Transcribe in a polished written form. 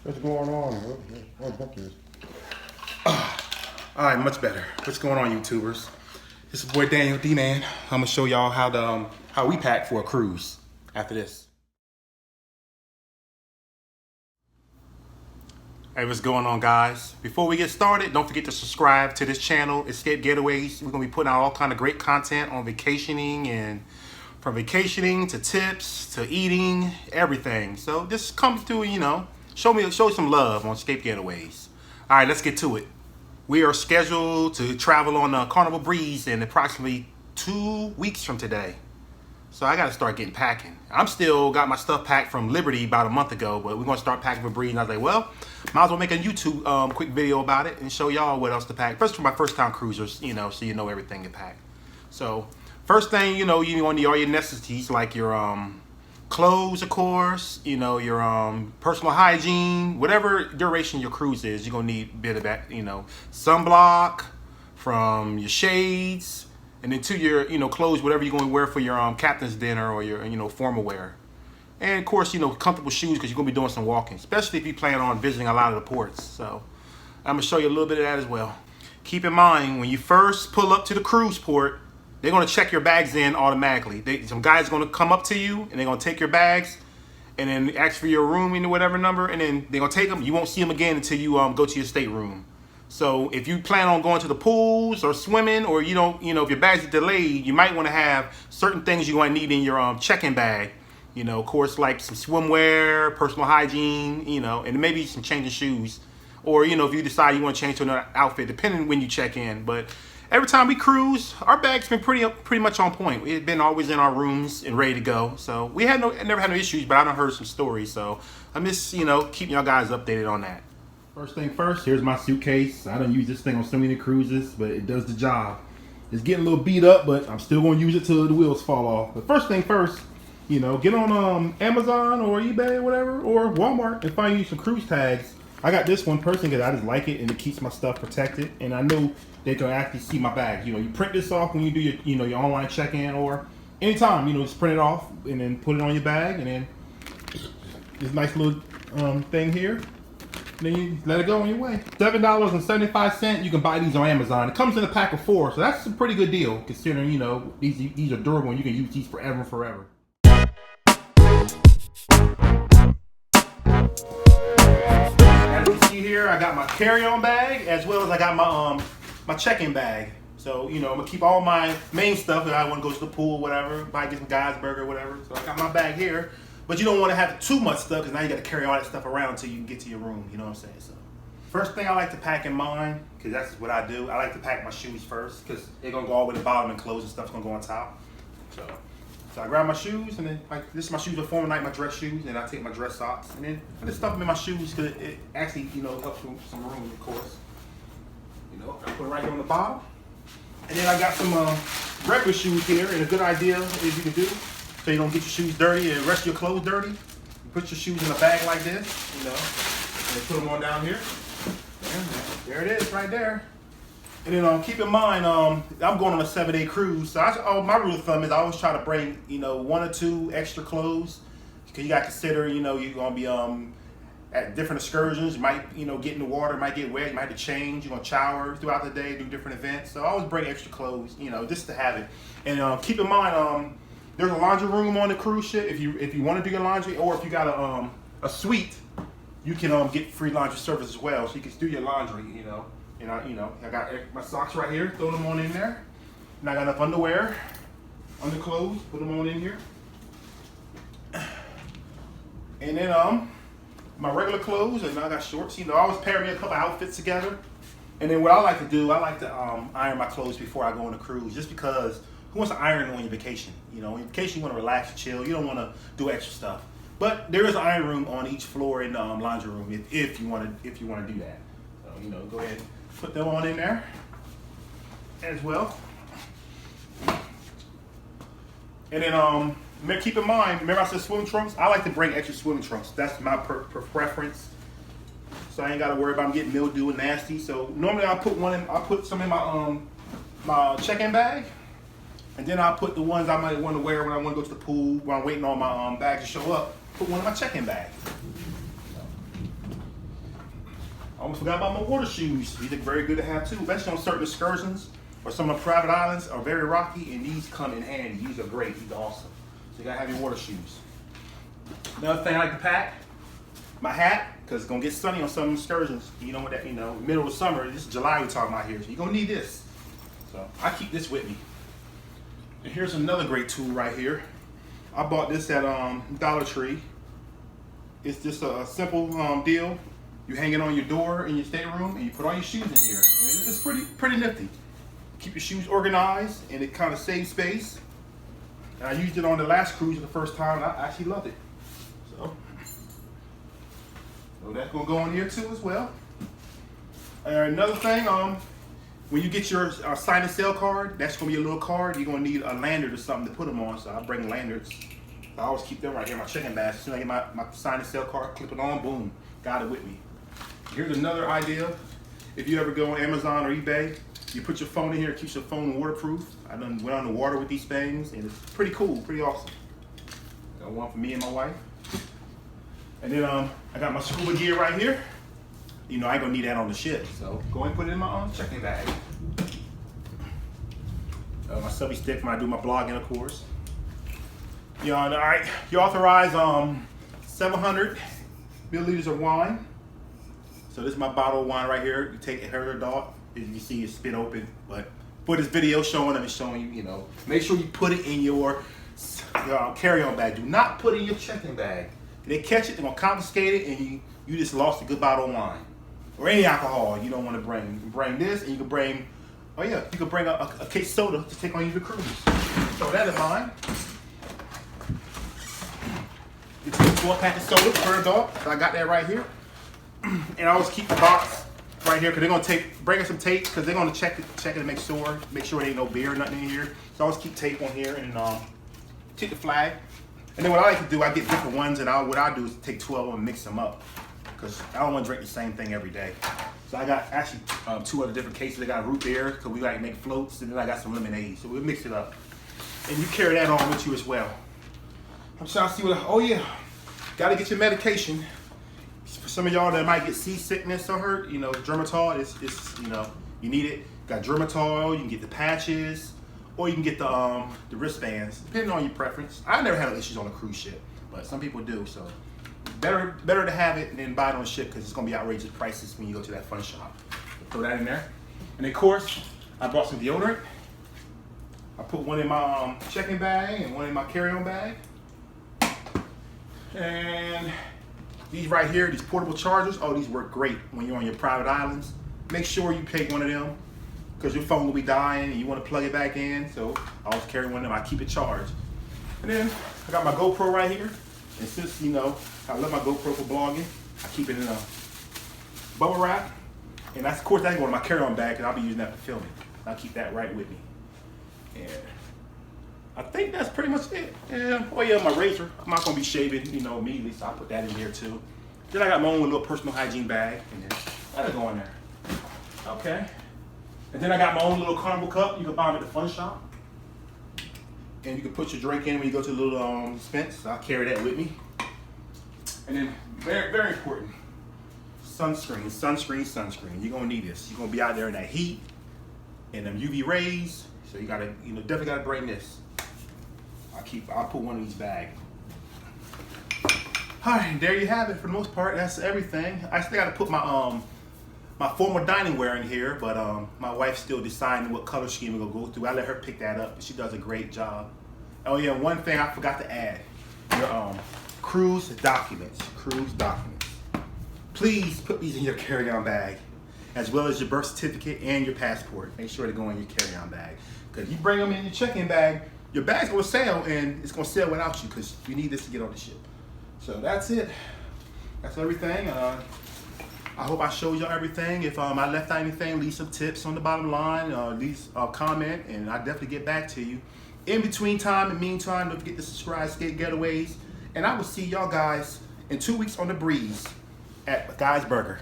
What's going on? What book is? All right, much better. What's going on, YouTubers? This is boy Daniel D-Man. I'm gonna show y'all how we pack for a cruise after this. Hey, what's going on, guys? Before we get started, don't forget to subscribe to this channel, Escape Getaways. We're gonna be putting out all kind of great content on vacationing, and from vacationing to tips to eating, everything. So just come through, show some love on Escape Getaways. All right, let's get to it. We are scheduled to travel on Carnival Breeze in approximately 2 weeks from today. So I got to start getting packing. I'm still got my stuff packed from Liberty about a month ago, but we're going to start packing for Breeze. And I was like, well, might as well make a YouTube quick video about it and show y'all what else to pack. First, for my first time cruisers, so you know everything to pack. So first thing, you want to need all your necessities like your clothes, of course, your personal hygiene, whatever duration your cruise is, you're gonna need a bit of that, sunblock, from your shades, and then to your, clothes, whatever you're gonna wear for your captain's dinner or your, formal wear. And of course, comfortable shoes because you're gonna be doing some walking, especially if you plan on visiting a lot of the ports. So I'm gonna show you a little bit of that as well. Keep in mind, when you first pull up to the cruise port, they're going to check your bags in automatically. Some guy's going to come up to you, and they're going to take your bags, and then ask for your room in whatever number, and then they're going to take them. You won't see them again until you go to your stateroom. So if you plan on going to the pools or swimming, or if your bags are delayed, you might want to have certain things you're going to need in your check-in bag. Of course, like some swimwear, personal hygiene, and maybe some changing shoes. Or, if you decide you want to change to another outfit, depending when you check in. But every time we cruise, our bag's been pretty much on point. We've been always in our rooms and ready to go. So we never had no issues, but I done heard some stories. So I'm just, keeping y'all guys updated on that. First thing first, here's my suitcase. I don't use this thing on so many cruises, but it does the job. It's getting a little beat up, but I'm still going to use it till the wheels fall off. But first thing first, get on Amazon or eBay or whatever, or Walmart, and find you some cruise tags. I got this one personally because I just like it and it keeps my stuff protected, and I know they can actually see my bag. You print this off when you do your online check-in, or anytime, just print it off and then put it on your bag, and then this nice little thing here. And then you let it go on your way. $7.75. You can buy these on Amazon. It comes in a pack of 4, so that's a pretty good deal considering these are durable and you can use these forever and forever. As you see here, I got my carry-on bag as well as I got my check-in bag. So, I'm gonna keep all my main stuff if I want to go to the pool, whatever, might get some guy's burger, whatever. So I got my bag here, but you don't want to have too much stuff because now you got to carry all that stuff around until you can get to your room. You know what I'm saying? So first thing I like to pack in mine, because that's what I do. I like to pack my shoes first because they're gonna go all the way to the bottom and clothes and stuff's gonna go on top. So I grab my shoes, and then this is my shoes before night, my dress shoes, and I take my dress socks, and then I just stuff them in my shoes because it actually helps with some room, of course. I put it right here on the bottom. And then I got some regular shoes here, and a good idea is you can do, so you don't get your shoes dirty and the rest of your clothes dirty. You put your shoes in a bag like this, and put them on down here. And there it is, right there. And then keep in mind, I'm going on a 7-day cruise, so my rule of thumb is I always try to bring, 1 or 2 extra clothes, because you got to consider, you're going to be at different excursions. You might, get in the water, might get wet, you might have to change, you're going to shower throughout the day, do different events. So I always bring extra clothes, just to have it. And keep in mind, there's a laundry room on the cruise ship if you want to do your laundry, or if you got a suite, you can get free laundry service as well, so you can do your laundry, And I got my socks right here, throw them on in there. And I got enough underwear, underclothes, put them on in here. And then my regular clothes, and I got shorts. I always pair me a couple outfits together. And then what I like to do, I like to iron my clothes before I go on a cruise, just because who wants to iron on your vacation? On your vacation you want to relax and chill. You don't want to do extra stuff. But there is an iron room on each floor in the laundry room if you want to do that. So go ahead and put them on in there as well. And then keep in mind, remember I said swimming trunks? I like to bring extra swimming trunks. That's my preference. So I ain't got to worry about them getting mildew and nasty. So normally I put some in my check-in bag. And then I'll put the ones I might want to wear when I want to go to the pool, when I'm waiting on my bag to show up. Put one in my check-in bag. I almost forgot about my water shoes. These are very good to have too, especially on certain excursions or some of the private islands are very rocky, and these come in handy. These are great. These are awesome. So you gotta have your water shoes. Another thing I like to pack, my hat, because it's gonna get sunny on some excursions. You know what that, middle of summer, this is July we're talking about here, so you're gonna need this. So I keep this with me. And here's another great tool right here. I bought this at Dollar Tree. It's just a simple deal. You hang it on your door in your stateroom, and you put all your shoes in here. And it's pretty nifty. Keep your shoes organized, and it kind of saves space. And I used it on the last cruise for the first time, and I actually loved it. So that's gonna go in here too as well. Another thing, when you get your sign and sale card, that's gonna be a little card. You're gonna need a lanyard or something to put them on. So I bring lanyards. I always keep them right here in my checking bag. As soon as I get my sign and sale card, clip it on, boom, got it with me. Here's another idea. If you ever go on Amazon or eBay, you put your phone in here, it keeps your phone waterproof. I done went on the water with these things, and it's pretty cool, pretty awesome. Got one for me and my wife. And then I got my scuba gear right here. I ain't gonna need that on the ship, so go and put it in my checking bag. My subby stick when I do my blogging, of course. All right, you authorize 700 milliliters of wine. So this is my bottle of wine right here. You take it, her dog. As you see, it's spit open. But for this video showing them, it's showing you, make sure you put it in your carry-on bag. Do not put it in your checking bag. If they catch it, they're gonna confiscate it, and you just lost a good bottle of wine or any alcohol you don't want to bring. You can bring this, and you can bring, you can bring a case of soda to take on your cruise. Throw that in mind. You take a 12-pack of soda for a dog. So I got that right here. And I always keep the box right here because they're gonna bring us some tape because they're gonna check it and make sure there ain't no beer or nothing in here. So I always keep tape on here and take the flag. And then what I like to do, I get different ones, and what I do is take 12 of them and mix them up because I don't want to drink the same thing every day. So I got actually 2 other different cases. I got root beer because we like to make floats, and then I got some lemonade. So we'll mix it up, and you carry that on with you as well. I'm trying to see got to get your medication. For some of y'all that might get seasickness or hurt, Dermatol is you need it. Got Dermatol, you can get the patches, or you can get the wristbands, depending on your preference. I never had issues on a cruise ship, but some people do. So better to have it than buy it on a ship because it's gonna be outrageous prices when you go to that fun shop. Throw that in there, and of course I brought some deodorant. I put one in my checking bag and one in my carry-on bag, and these right here, these portable chargers, these work great when you're on your private islands. Make sure you take one of them because your phone will be dying and you want to plug it back in. So I always carry one of them. I keep it charged. And then I got my GoPro right here. And since, I love my GoPro for blogging, I keep it in a bubble wrap. And that's, of course, that's going to my carry-on bag because I'll be using that for filming. I'll keep that right with me. And I think that's pretty much it. Yeah. My razor. I'm not gonna be shaving, immediately, so I'll put that in here too. Then I got my own little personal hygiene bag, and then that'll go in there. Okay. And then I got my own little Carnival cup. You can buy them at the fun shop, and you can put your drink in when you go to the little dispense. So I carry that with me. And then very, very important, sunscreen. You're gonna need this. You're gonna be out there in that heat and them UV rays. So you gotta, definitely gotta bring this. I'll put one in each bag. All right, there you have it. For the most part, that's everything. I still gotta put my my formal dining wear in here, but my wife's still deciding what color scheme we're gonna go through. I let her pick that up. She does a great job. Oh yeah, one thing I forgot to add: your cruise documents. Please put these in your carry-on bag, as well as your birth certificate and your passport. Make sure to go in your carry-on bag. Because you bring them in your check-in bag, your bag's gonna sail, and it's gonna sail without you because you need this to get on the ship. So that's it. That's everything. I hope I showed y'all everything. If I left out anything, leave some tips on the bottom line. Leave a comment, and I'll definitely get back to you. In between time and meantime, don't forget to subscribe, Skate Getaways, and I will see y'all guys in 2 weeks on the Breeze at Guy's Burger.